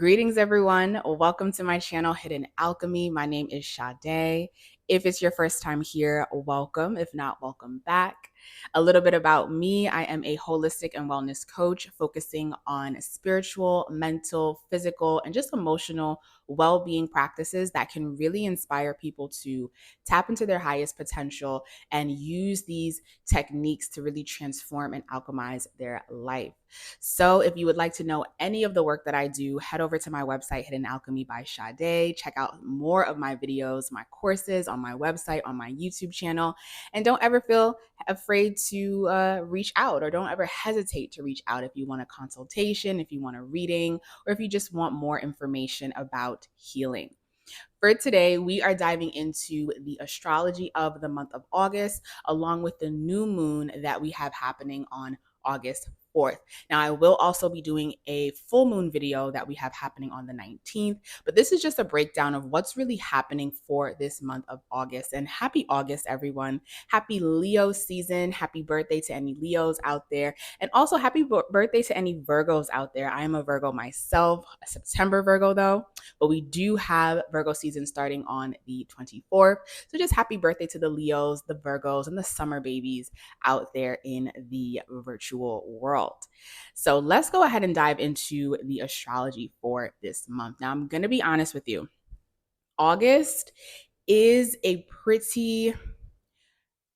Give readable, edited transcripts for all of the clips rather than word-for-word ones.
Greetings, everyone. Welcome to my channel, Hidden Alchemy. My name is Sade. If it's your first time here, welcome. If not, welcome back. A little bit about me. I am a holistic and wellness coach focusing on spiritual, mental, physical, and just emotional well-being practices that can really inspire people to tap into their highest potential and use these techniques to really transform and alchemize their life. So if you would like to know any of the work that I do, head over to my website, Hidden Alchemy by Sade. Check out more of my videos, my courses on my website, on my YouTube channel. And don't ever feel afraid to reach out, or don't ever hesitate to reach out if you want a consultation, if you want a reading, or if you just want more information about healing. For today, we are diving into the astrology of the month of August, along with the new moon that we have happening on August 4th. Now, I will also be doing a full moon video that we have happening on the 19th, but this is just a breakdown of what's really happening for this month of August. And happy August, everyone. Happy Leo season. Happy birthday to any Leos out there. And also happy birthday to any Virgos out there. I am a Virgo myself, a September Virgo though, but we do have Virgo season starting on the 24th. So just happy birthday to the Leos, the Virgos, and the summer babies out there in the virtual world. So let's go ahead and dive into the astrology for this month. Now, I'm going to be honest with you. August is a pretty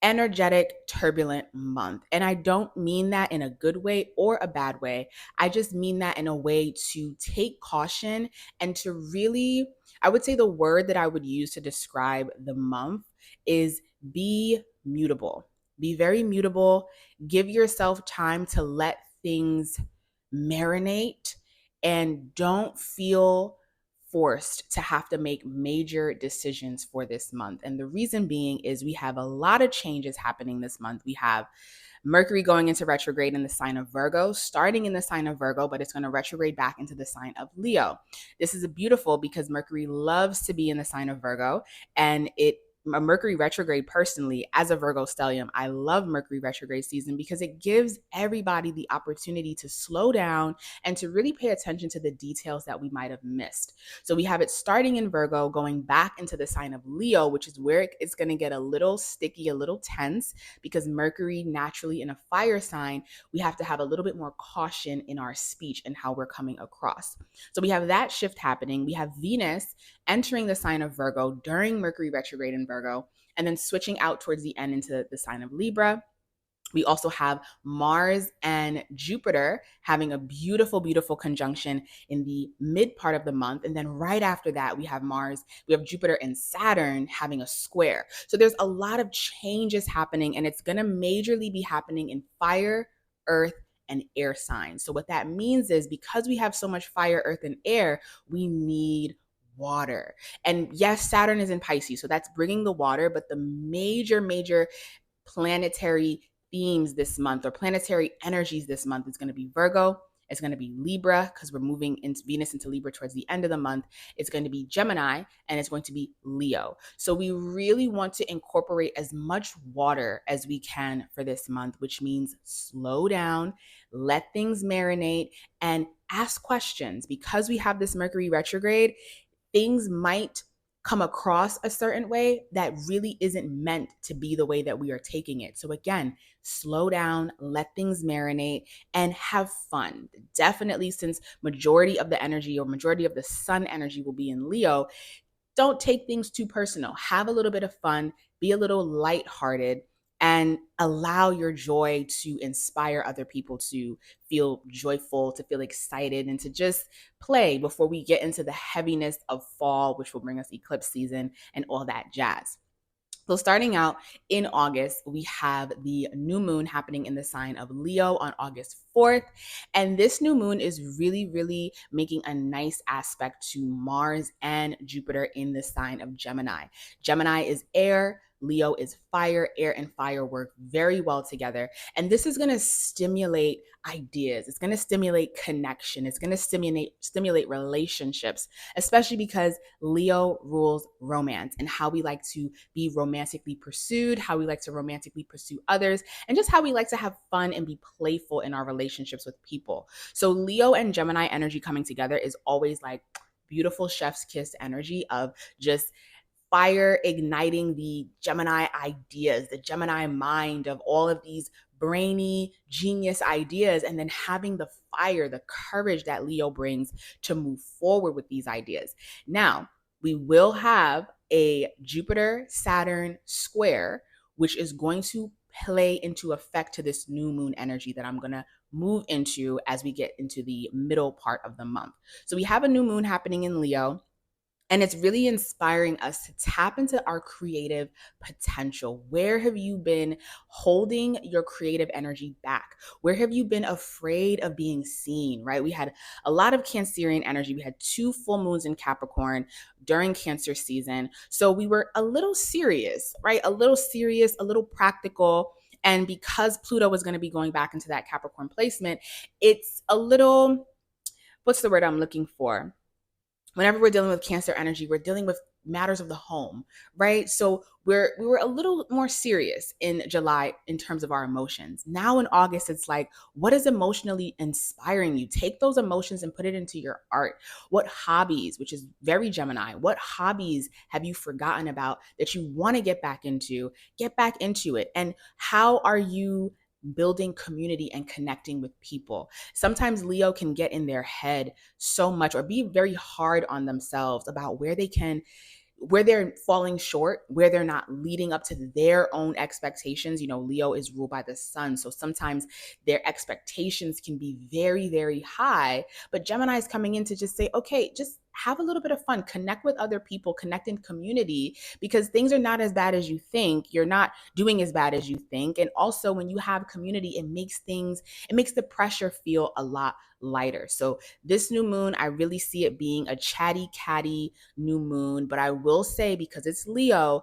energetic, turbulent month. And I don't mean that in a good way or a bad way. I just mean that in a way to take caution and to really, I would say the word that I would use to describe the month is be mutable. Be very mutable. Give yourself time to let things marinate and don't feel forced to have to make major decisions for this month. And the reason being is we have a lot of changes happening this month. We have Mercury going into retrograde in the sign of Virgo, starting in the sign of Virgo, but it's going to retrograde back into the sign of Leo. This is beautiful because Mercury loves to be in the sign of Virgo, and a Mercury retrograde, personally, as a Virgo stellium, I love Mercury retrograde season because it gives everybody the opportunity to slow down and to really pay attention to the details that we might have missed. So we have it starting in Virgo, going back into the sign of Leo, which is where it's going to get a little sticky, a little tense, because Mercury naturally in a fire sign, we have to have a little bit more caution in our speech and how we're coming across. So we have that shift happening. We have Venus entering the sign of Virgo during Mercury retrograde in Virgo, and then switching out towards the end into the sign of Libra. We also have Mars and Jupiter having a beautiful, beautiful conjunction in the mid part of the month. And then right after that, we have Jupiter and Saturn having a square. So there's a lot of changes happening, and it's going to majorly be happening in fire, earth, and air signs. So what that means is because we have so much fire, earth, and air, we need water. And yes, Saturn is in Pisces, so that's bringing the water, but the major planetary themes this month, or planetary energies this month, is going to be Virgo. It's going to be Libra, because we're moving into Venus into Libra towards the end of the month. It's going to be Gemini, and it's going to be Leo. So we really want to incorporate as much water as we can for this month, which means slow down, let things marinate, and ask questions. Because we have this Mercury retrograde, things might come across a certain way that really isn't meant to be the way that we are taking it. So again, slow down, let things marinate, and have fun. Definitely, since majority of the energy or majority of the sun energy will be in Leo, don't take things too personal. Have a little bit of fun, be a little lighthearted, and allow your joy to inspire other people to feel joyful, to feel excited, and to just play before we get into the heaviness of fall, which will bring us eclipse season and all that jazz. So starting out in August, we have the new moon happening in the sign of Leo on August 4th. And this new moon is really, really making a nice aspect to Mars and Jupiter in the sign of Gemini. Gemini is air, Leo is fire. Air and fire work very well together. And this is going to stimulate ideas. It's going to stimulate connection. It's going to stimulate relationships, especially because Leo rules romance and how we like to be romantically pursued, how we like to romantically pursue others, and just how we like to have fun and be playful in our relationships with people. So Leo and Gemini energy coming together is always like beautiful chef's kiss energy of just fire igniting the Gemini ideas, the Gemini mind of all of these brainy genius ideas, and then having the fire, the courage that Leo brings to move forward with these ideas. Now, we will have a Jupiter Saturn square, which is going to play into effect to this new moon energy that I'm going to move into as we get into the middle part of the month. So we have a new moon happening in Leo. And it's really inspiring us to tap into our creative potential. Where have you been holding your creative energy back? Where have you been afraid of being seen, right? We had a lot of Cancerian energy. We had 2 full moons in Capricorn during Cancer season. So we were a little serious, right? A little serious, a little practical. And because Pluto was going to be going back into that Capricorn placement, it's a little, what's the word I'm looking for? Whenever we're dealing with Cancer energy, we're dealing with matters of the home, right? So we were a little more serious in July in terms of our emotions. Now in August, it's like, what is emotionally inspiring you? Take those emotions and put it into your art. What hobbies, which is very Gemini, what hobbies have you forgotten about that you want to get back into? Get back into it. And how are you building community and connecting with people? Sometimes Leo can get in their head so much or be very hard on themselves about where they're falling short, where they're not leading up to their own expectations. You know, Leo is ruled by the sun. So sometimes their expectations can be very, very high. But Gemini is coming in to just say, okay, just have a little bit of fun, connect with other people, connect in community, because things are not as bad as you think. You're not doing as bad as you think. And also when you have community, it makes the pressure feel a lot lighter. So this new moon, I really see it being a chatty catty new moon, but I will say, because it's Leo,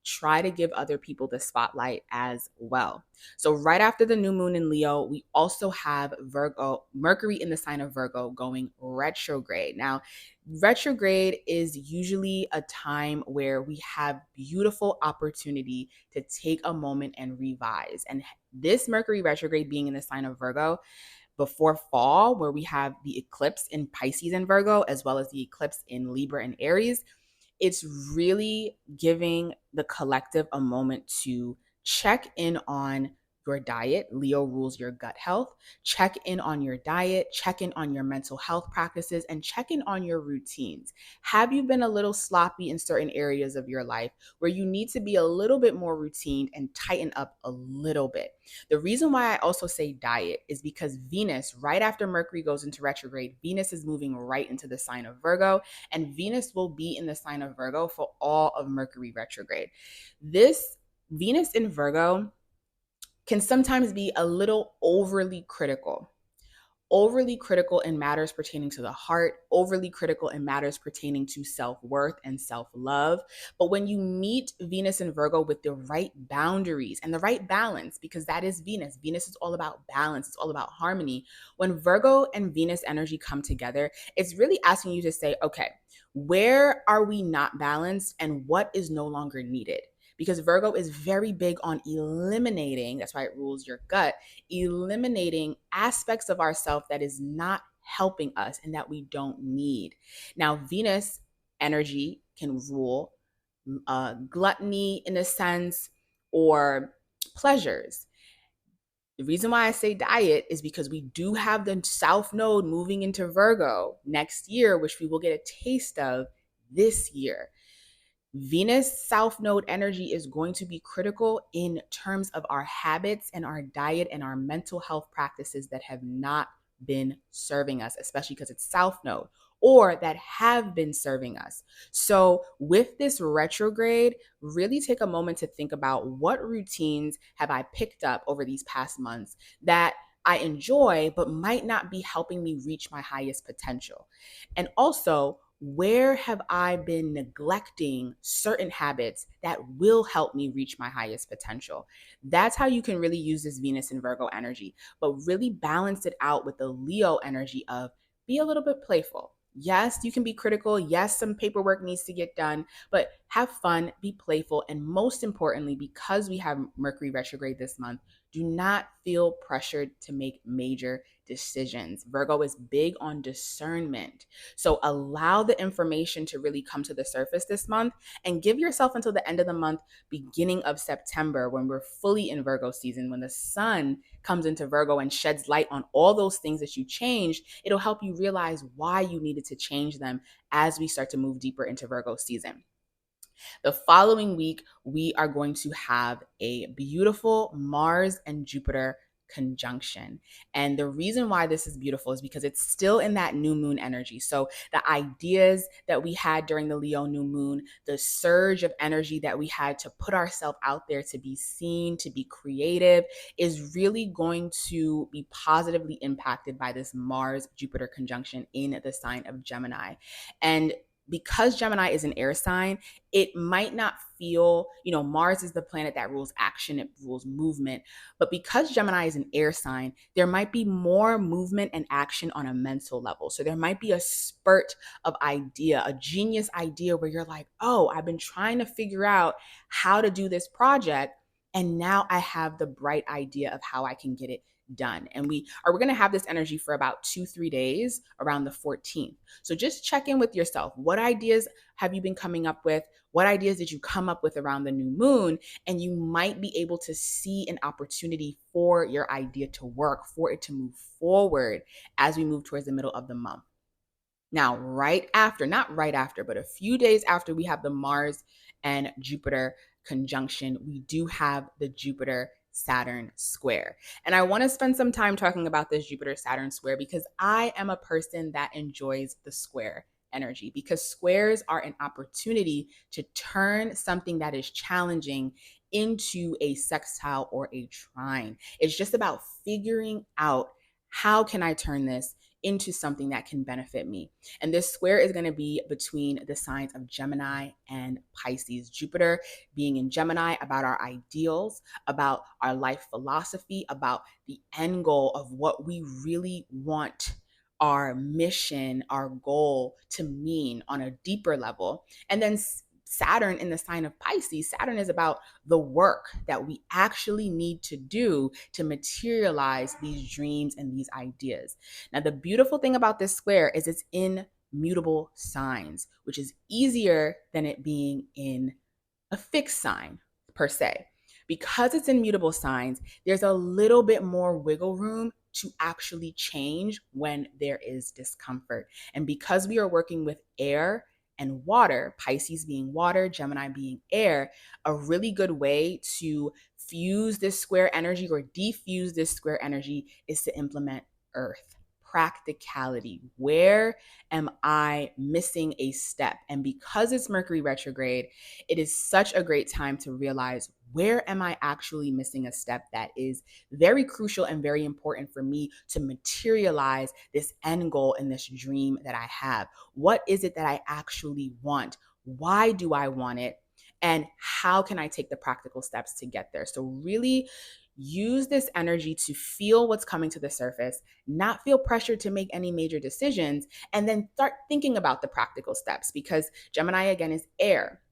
try to give other people the spotlight as well. So right after the new moon in Leo, we also have Mercury in the sign of Virgo going retrograde. Now, retrograde is usually a time where we have beautiful opportunity to take a moment and revise. And this Mercury retrograde being in the sign of Virgo, before fall, where we have the eclipse in Pisces and Virgo, as well as the eclipse in Libra and Aries, it's really giving the collective a moment to check in on your diet. Leo rules your gut health. Check in on your diet, check in on your mental health practices, and check in on your routines. Have you been a little sloppy in certain areas of your life where you need to be a little bit more routine and tighten up a little bit? The reason why I also say diet is because Venus, right after Mercury goes into retrograde, Venus is moving right into the sign of Virgo, and Venus will be in the sign of Virgo for all of Mercury retrograde. This Venus in Virgo can sometimes be a little overly critical in matters pertaining to the heart, overly critical in matters pertaining to self-worth and self-love. But when you meet Venus and Virgo with the right boundaries and the right balance, because that is Venus. Venus is all about balance. It's all about harmony. When Virgo and Venus energy come together, it's really asking you to say, okay, where are we not balanced and what is no longer needed? Because Virgo is very big on eliminating, that's why it rules your gut, eliminating aspects of ourself that is not helping us and that we don't need. Now, Venus energy can rule gluttony in a sense, or pleasures. The reason why I say diet is because we do have the South Node moving into Virgo next year, which we will get a taste of this year. Venus South Node energy is going to be critical in terms of our habits and our diet and our mental health practices that have not been serving us, especially because it's South Node, or that have been serving us. So with this retrograde, really take a moment to think about what routines have I picked up over these past months that I enjoy, but might not be helping me reach my highest potential. And also, where have I been neglecting certain habits that will help me reach my highest potential? That's how you can really use this Venus and Virgo energy, but really balance it out with the Leo energy of be a little bit playful. Yes, you can be critical. Yes, some paperwork needs to get done, but have fun, be playful, and most importantly, because we have Mercury retrograde this month, do not feel pressured to make major decisions. Virgo is big on discernment. So allow the information to really come to the surface this month and give yourself until the end of the month, beginning of September, when we're fully in Virgo season, when the sun comes into Virgo and sheds light on all those things that you changed. It'll help you realize why you needed to change them as we start to move deeper into Virgo season. The following week, we are going to have a beautiful Mars and Jupiter conjunction. And the reason why this is beautiful is because it's still in that new moon energy. So the ideas that we had during the Leo new moon, the surge of energy that we had to put ourselves out there to be seen, to be creative, is really going to be positively impacted by this Mars Jupiter conjunction in the sign of Gemini. And because Gemini is an air sign, it might not feel, Mars is the planet that rules action, it rules movement. But because Gemini is an air sign, there might be more movement and action on a mental level. So there might be a spurt of idea, a genius idea where you're like, oh, I've been trying to figure out how to do this project. And now I have the bright idea of how I can get it done. And we're going to have this energy for about 2-3 days around the 14th. So just check in with yourself. What ideas have you been coming up with? What ideas did you come up with around the new moon? And you might be able to see an opportunity for your idea to work, for it to move forward as we move towards the middle of the month. Now, not right after, but a few days after we have the Mars and Jupiter conjunction, we do have the Jupiter Saturn square. And I want to spend some time talking about this Jupiter Saturn square because I am a person that enjoys the square energy, because squares are an opportunity to turn something that is challenging into a sextile or a trine. It's just about figuring out, how can I turn this into something that can benefit me? And this square is going to be between the signs of Gemini and Pisces. Jupiter being in Gemini, about our ideals, about our life philosophy, about the end goal of what we really want our mission, our goal to mean on a deeper level. And then Saturn in the sign of Pisces, Saturn is about the work that we actually need to do to materialize these dreams and these ideas. Now, the beautiful thing about this square is it's in mutable signs, which is easier than it being in a fixed sign per se. Because it's in mutable signs, there's a little bit more wiggle room to actually change when there is discomfort. And because we are working with air and water, Pisces being water, Gemini being air, a really good way to fuse this square energy or diffuse this square energy is to implement earth. Practicality. Where am I missing a step? And because it's Mercury retrograde, it is such a great time to realize, where am I actually missing a step that is very crucial and very important for me to materialize this end goal and this dream that I have? What is it that I actually want? Why do I want it? And how can I take the practical steps to get there? So really use this energy to feel what's coming to the surface, not feel pressured to make any major decisions, and then start thinking about the practical steps, because Gemini again is air.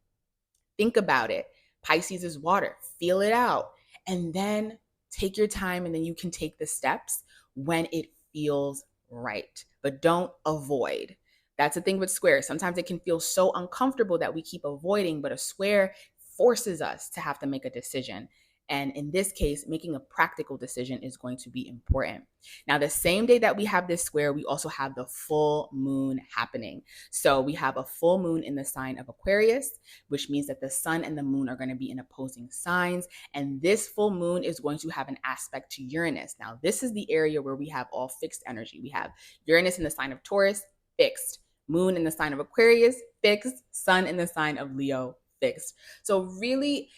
Think about it. Pisces is water. Feel it out. And then take your time, and then you can take the steps when it feels right. But don't avoid. That's the thing with squares. Sometimes it can feel so uncomfortable that we keep avoiding, but a square forces us to have to make a decision. And in this case, making a practical decision is going to be important. Now, the same day that we have this square, we also have the full moon happening. So we have a full moon in the sign of Aquarius, which means that the sun and the moon are going to be in opposing signs. And this full moon is going to have an aspect to Uranus. Now, this is the area where we have all fixed energy. We have Uranus in the sign of Taurus, fixed. Moon in the sign of Aquarius, fixed. Sun in the sign of Leo, fixed. So really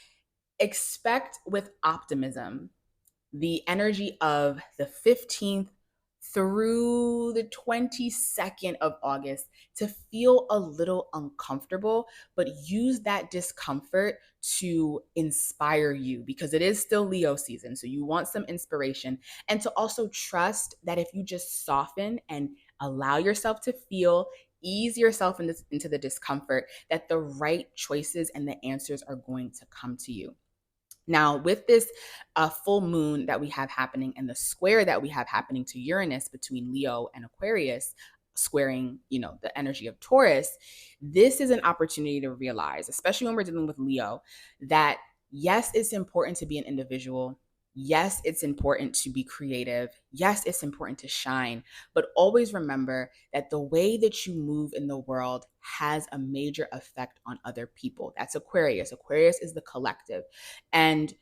expect with optimism the energy of the 15th through the 22nd of August to feel a little uncomfortable, but use that discomfort to inspire you because it is still Leo season. So you want some inspiration, and to also trust that if you just soften and allow yourself to feel, ease yourself into the discomfort, that the right choices and the answers are going to come to you. Now, with this full moon that we have happening and the square that we have happening to Uranus between Leo and Aquarius, squaring, the energy of Taurus, this is an opportunity to realize, especially when we're dealing with Leo, that yes, it's important to be an individual. Yes, it's important to be creative. Yes, it's important to shine. But always remember that the way that you move in the world has a major effect on other people. That's Aquarius. Aquarius is the collective. And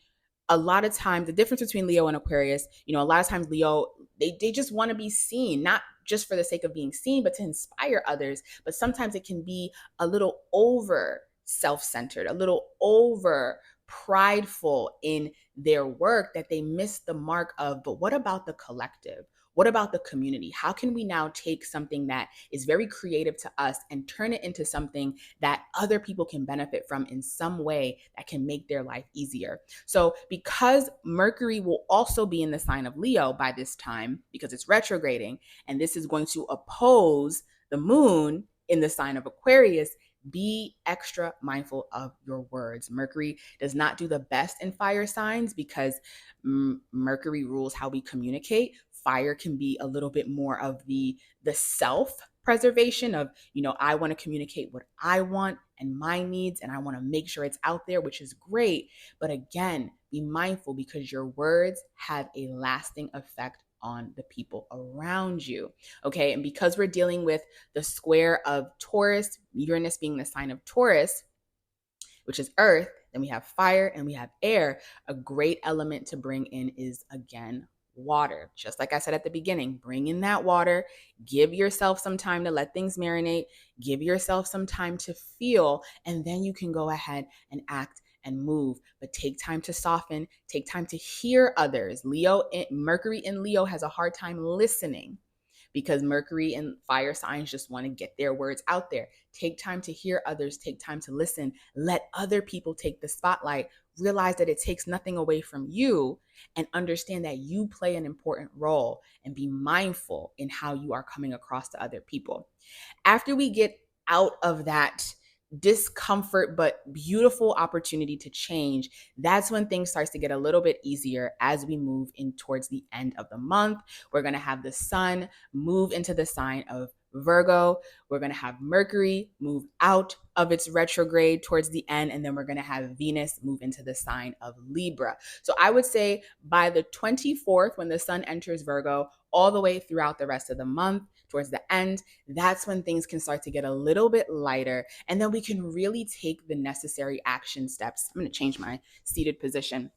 a lot of times, the difference between Leo and Aquarius, a lot of times Leo, they just want to be seen, not just for the sake of being seen, but to inspire others. But sometimes it can be a little over self-centered, a little over prideful in their work, that they miss the mark of, but what about the collective? What about the community? How can we now take something that is very creative to us and turn it into something that other people can benefit from in some way that can make their life easier? So because Mercury will also be in the sign of Leo by this time, because it's retrograding, and this is going to oppose the moon in the sign of Aquarius, be extra mindful of your words. Mercury does not do the best in fire signs because Mercury rules how we communicate. Fire can be a little bit more of the self preservation of, I want to communicate what I want and my needs, and I want to make sure it's out there, which is great. But again, be mindful because your words have a lasting effect on the people around you. Okay. And because we're dealing with the square of Taurus, Uranus being the sign of Taurus, which is earth, then we have fire and we have air. A great element to bring in is, again, water. Just like I said at the beginning, bring in that water, give yourself some time to let things marinate, give yourself some time to feel, and then you can go ahead and act and move. But take time to soften, take time to hear others. Mercury in Leo has a hard time listening because Mercury and fire signs just want to get their words out there. Take time to hear others, take time to listen, let other people take the spotlight, realize that it takes nothing away from you, and understand that you play an important role, and be mindful in how you are coming across to other people. After we get out of that discomfort but beautiful opportunity to change, that's when things starts to get a little bit easier as we move in towards the end of the month. We're going to have the sun move into the sign of Virgo. We're going to have Mercury move out of its retrograde towards the end, and then we're going to have Venus move into the sign of Libra. So I would say by the 24th, when the sun enters Virgo, all the way throughout the rest of the month, towards the end, that's when things can start to get a little bit lighter. And then we can really take the necessary action steps. I'm going to change my seated position.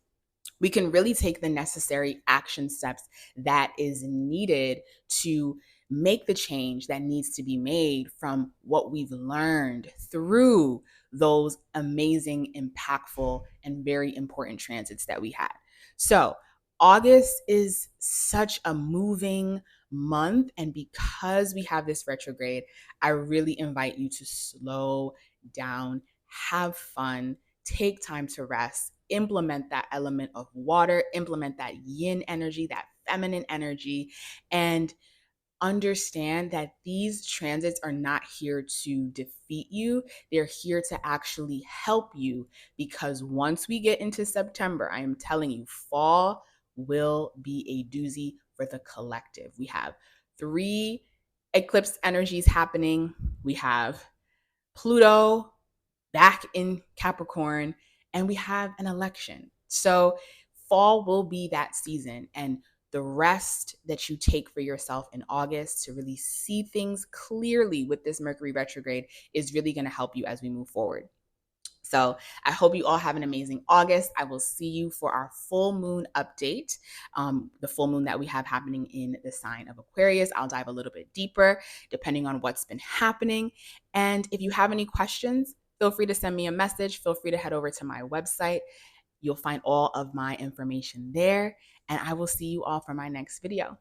We can really take the necessary action steps that is needed to make the change that needs to be made from what we've learned through those amazing, impactful, and very important transits that we had. So August is such a moving month. And because we have this retrograde, I really invite you to slow down, have fun, take time to rest, implement that element of water, implement that yin energy, that feminine energy, and understand that these transits are not here to defeat you. They're here to actually help you, because once we get into September, I am telling you, fall will be a doozy for the collective. We have 3 eclipse energies happening. We have Pluto back in Capricorn, and we have an election. So fall will be that season, and the rest that you take for yourself in August to really see things clearly with this Mercury retrograde is really going to help you as we move forward. So I hope you all have an amazing August. I will see you for our full moon update, the full moon that we have happening in the sign of Aquarius. I'll dive a little bit deeper depending on what's been happening. And if you have any questions, feel free to send me a message. Feel free to head over to my website. You'll find all of my information there. And I will see you all for my next video.